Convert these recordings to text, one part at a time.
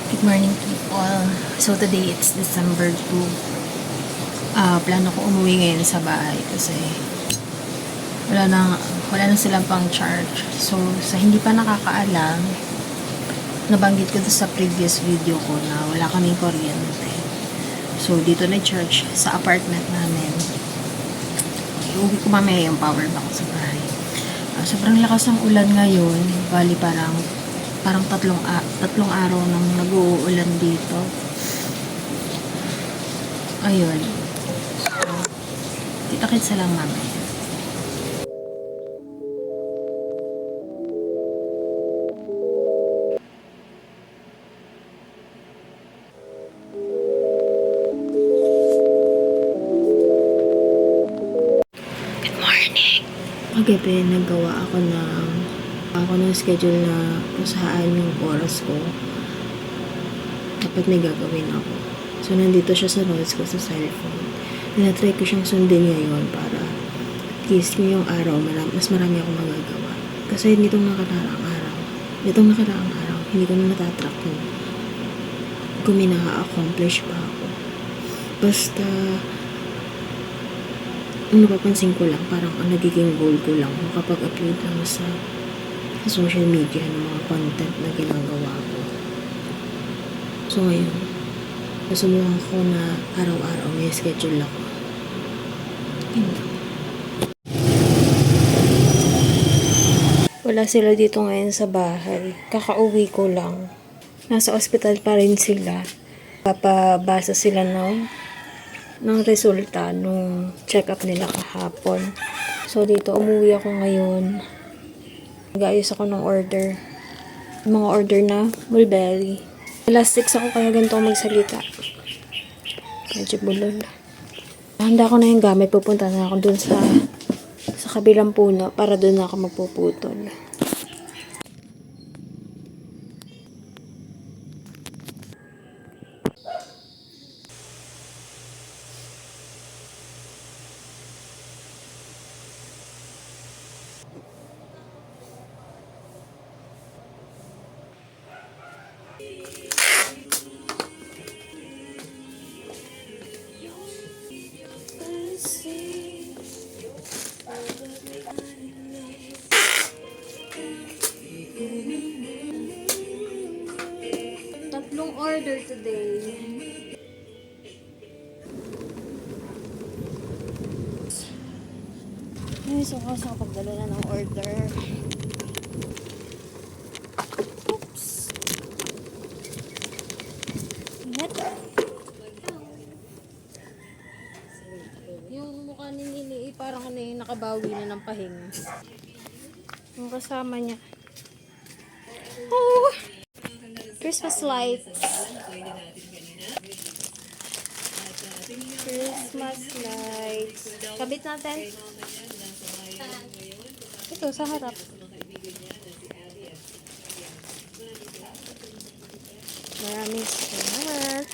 Good morning people. So today it's December 2. Plano ko umuwi ngayon sa bahay kasi wala na silang pang charge. So sa hindi pa nakakaalam, nabanggit ko to sa previous video ko na wala kaming kuryente. So dito na charge sa apartment namin. Iuwi ko mamaya yung power bank sa bahay. Sobrang lakas ng ulan ngayon. Bali parang tatlong araw nang nag-uulan dito. Ayun. Kita-kits lang mamaya. Good morning. Kagabi, naggawa ako ng schedule na kung saan yung oras ko dapat may gagawin ako. So, nandito siya sa notes ko sa cellphone. Tinatry ko siyang sundin ngayon para at least yung araw, mas marami akong magagawa. Kasi nitong nakaraang araw, hindi ko na natatrack kung may naka-accomplish pa ako. Basta, ang napapansin ko lang, parang ang nagiging goal ko lang kapag upload lang sa social media ng mga content na ginagawa ko. So ngayon, nasubukan ko na araw-araw may schedule ako. Wala sila dito ngayon sa bahay. Kakauwi ko lang. Nasa ospital pa rin sila. Papabasa sila ng resulta nung check-up nila kahapon. So dito, umuwi ako ngayon. Nag-ayos ako ng order. Mga order na mulberry. Alas 6 ako kaya ganito magsalita. Medyo bulol. Handa ko na yung gamit. Pupunta na ako dun sa kabilang puno para dun na ako magpuputol. Tatlong order today. Ay, so kasi kapagdala na ng order. Oops. Net. Yung mukha ni Nini, parang nakabawi na ng pahinga. Yung kasama niya. Oh! Christmas lights. Christmas lights. Kabit natin. Ito, sa harap. Maraming salamat.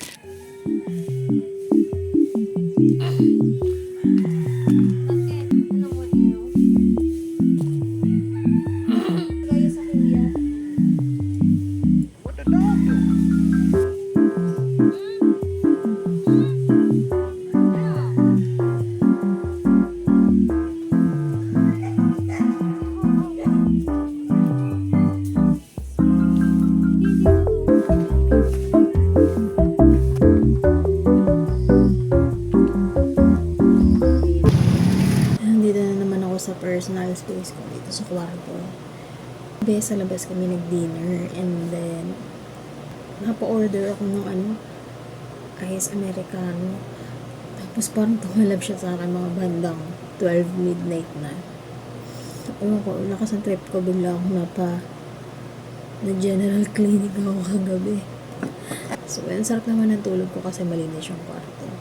Sa personal space ko dito sa kwarto. Sa labas kami nag-dinner and then napa-order ako ng ice americano. Tapos parang tumalab siya sa akin mga bandang 12 midnight na. Ewan ko, lakas ang trip ko, bigla ako na-general clinic ako kagabi. So, ang sarap naman ng tulog ko kasi malinis yung kwarto.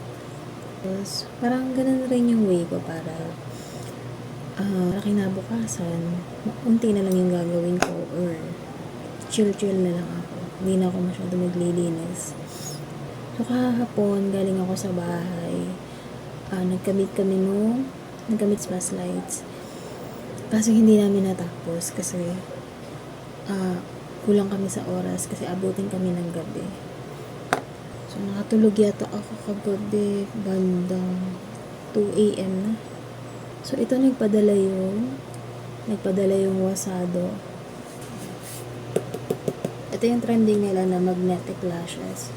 Tapos, parang ganun rin yung way ko para kinabukasan, unti na lang yung gagawin ko or chill na lang ako. Hindi na ako masyado maglilinis. So, kahapon, galing ako sa bahay. Nagkamit smash lights. Kaso hindi namin natapos kasi kulang kami sa oras kasi abutin kami ng gabi. So, nakatulog yata ako kagabi bandang 2 a.m. na. So, ito nagpadala yung Wasado. Ito yung trending nila na magnetic lashes.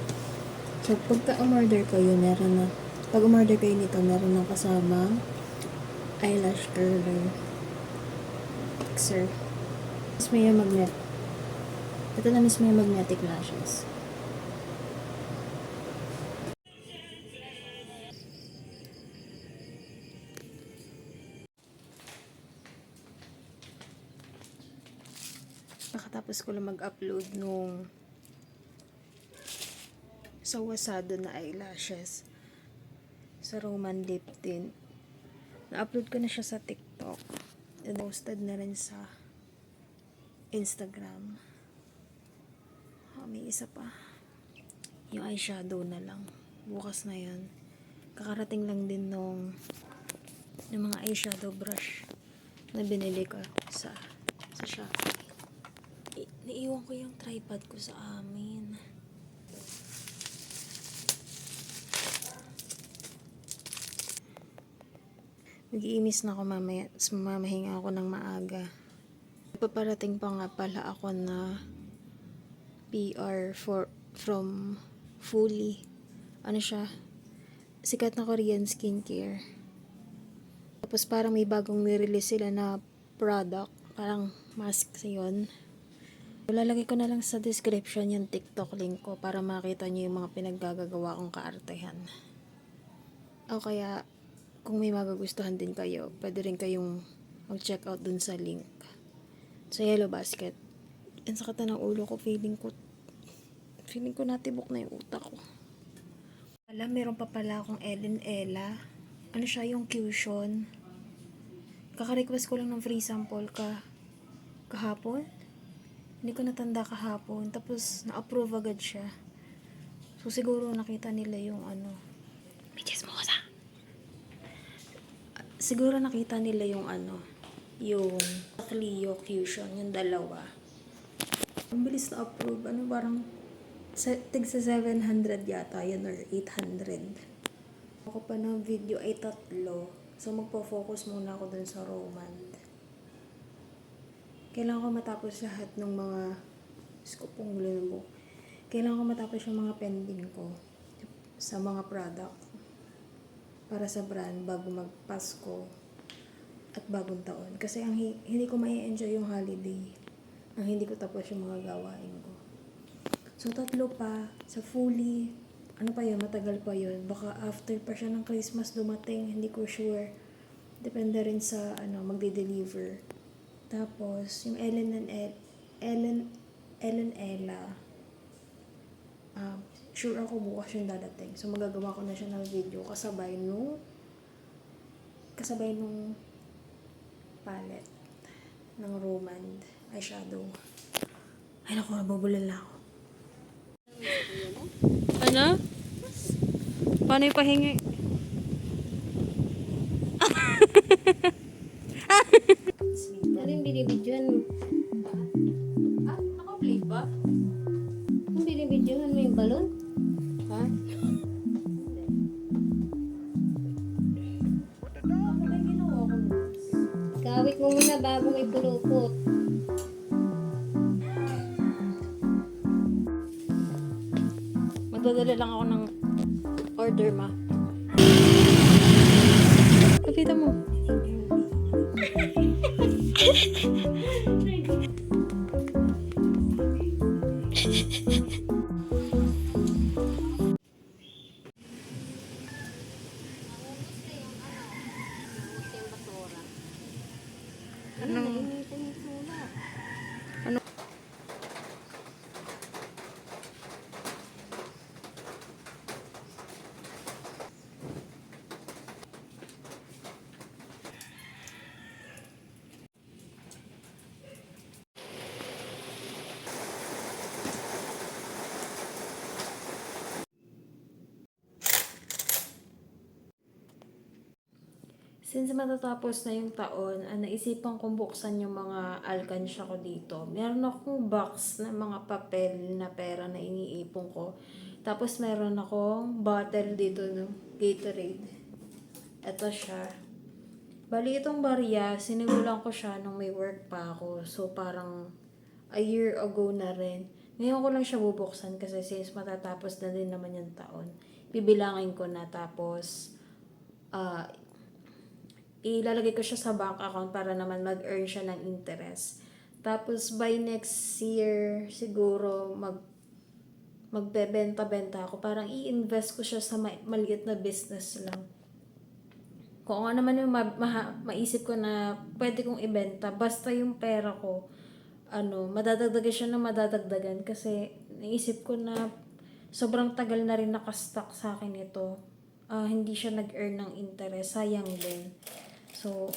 So, pag umorder kayo nito, meron na kasama eyelash curler. Fixer. Mismo yung Ito na mismo yung magnetic lashes. Nakatapos ko lang mag-upload nung sa Wasado na eyelashes sa Roman Lip Tint. Na-upload ko na siya sa TikTok. And posted na rin sa Instagram. May isa pa. Yung eyeshadow na lang. Bukas na yan. Kakarating lang din nung mga eyeshadow brush na binili ko sa Shopee. Naiiwan ko yung tripod ko sa amin. Mag-iimis na ako mamaya. Mamahinga ako ng maaga. Paparating pa nga pala ako na PR from Fully. Ano siya? Sikat na Korean skincare. Tapos parang may bagong nirelease sila na product. Parang mask yun. Lalagay ko na lang sa description yung TikTok link ko para makita nyo yung mga pinaggagawa kong kaartehan. O kaya, kung may magugustuhan din kayo, pwede rin kayong mag-check out dun sa link. Sa Yellow Basket. Ang sakit na ng ulo ko, feeling ko natibok na yung utak ko. Alam, meron pa pala akong Ellen Ella. Ano siya, yung Cushion. Kaka-request ko lang ng free sample kahapon. Hindi ko natanda kahapon. Tapos, na-approve agad siya. So, siguro nakita nila yung Bitches mo ka sa. Siguro nakita nila yung yung Clio Cushion, yung dalawa. Ang bilis na approve. Parang tigsa 700 yata yun or 800. Ako pa ng video ay 3. So, magpo-focus muna ako dun sa Roman. Kailangan ko matapos lahat ng mga Kailangan ko matapos yung mga pending ko sa mga product para sa brand bago magpasko at bagong taon. Kasi hindi ko mai-enjoy yung holiday ang hindi ko tapos yung mga gawain ko. So, 3 pa sa Fully. Ano pa yun? Matagal pa yun. Baka after pa siya ng Christmas dumating. Hindi ko sure. Depende rin sa magde-deliver. Tapos, yung Ellen Ella. Sure ako bukas yung dadating. So, magagawa ko na siya ng video kasabay nung palette ng Roman eyeshadow. Ay, naku, nabubulala ako. Ano? Paano yung pahingi? Ano yung binibidyohan mo? Naka-play ba? Yung binibidyohan mo yung balon? Ha? Kawit mo muna bago may pulupot. Magdadala lang ako ng order, ma. Kapita mo. Ano? Nainitan yung sula. Ano? Since matatapos na yung taon, naisipan kong buksan yung mga alkansya ko dito. Meron akong box na mga papel na pera na iniipon ko. Tapos meron akong bottle dito no, Gatorade. Ito siya. Bali itong barya, sinimulan ko siya nung may work pa ako. So parang a year ago na rin. Ngayon ko lang siya bubuksan kasi since matatapos na din naman yung taon. Bibilangin ko na tapos ah ilalagay ko siya sa bank account para naman mag-earn siya ng interest. Tapos by next year, siguro magbebenta-benta ako. Parang i-invest ko siya sa maliit na business lang. Kung ano naman yung maisip ko na pwede kong ibenta, basta yung pera ko, madadagdagan siya na madadagdagan kasi naisip ko na sobrang tagal na rin nakastock sa akin ito. Hindi siya nag-earn ng interest, sayang din. So,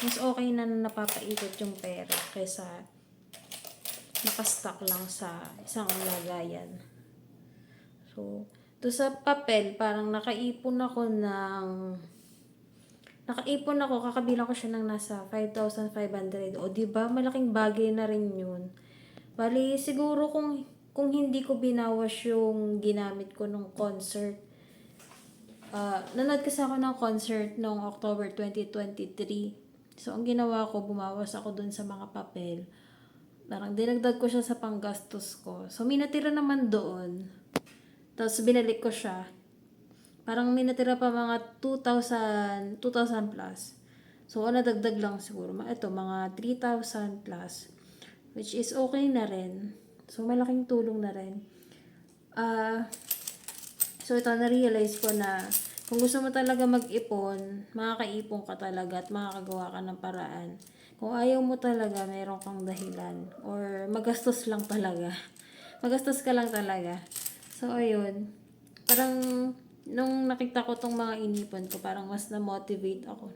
mas okay na napapaikot yung pera kaysa nakastock lang sa isang lagayan. So, to sa papel, parang nakaipon ako, kakabilang ko siya ng nasa 5,500. O, di ba malaking bagay na rin yun. Bali, siguro kung hindi ko binawas yung ginamit ko nung concert, nanood kasi ako ng concert noong October 2023. So, ang ginawa ko, bumawas ako dun sa mga papel. Parang dinagdag ko siya sa panggastos ko. So, may natira naman doon. Tapos, binalik ko siya. Parang may natira pa mga 2,000 plus. So, nadagdag lang siguro. Ito, mga 3,000 plus. Which is okay na rin. So, malaking tulong na rin. So, ito, na-realize ko na kung gusto mo talaga mag-ipon, makakaipon ka talaga at makakagawa ka ng paraan. Kung ayaw mo talaga, meron kang dahilan. Or magastos lang talaga. Magastos ka lang talaga. So, ayun. Parang, nung nakita ko tong mga inipon ko, parang mas na-motivate ako.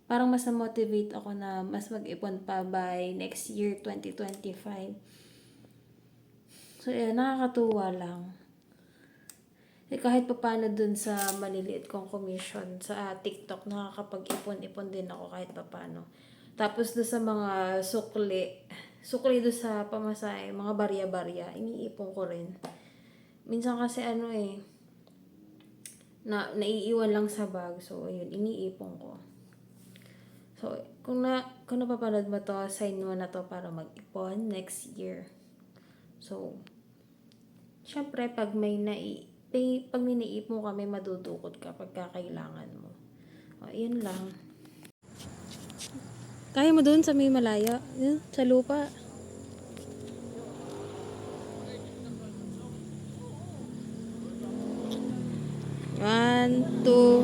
Parang mas na-motivate ako na mas mag-ipon pa by next year, 2025. So, ayun, nakakatuwa lang. Kahit pa paano dun sa maliliit kong commission sa TikTok, nakakapag-ipon-ipon din ako kahit pa paano. Tapos dun sa mga sukli dun sa pamasahe, mga barya-barya, iniipon ko rin. Minsan kasi naiiwan lang sa bag. So, ayun, iniipon ko. So, kung napapanood mo to, sign mo na to para mag-ipon next year. So, syempre, pag may naiipon ka, may madudukot ka pagka kailangan mo. Yun lang. Kaya mo dun sa may malaya? Yun, sa lupa. One, two.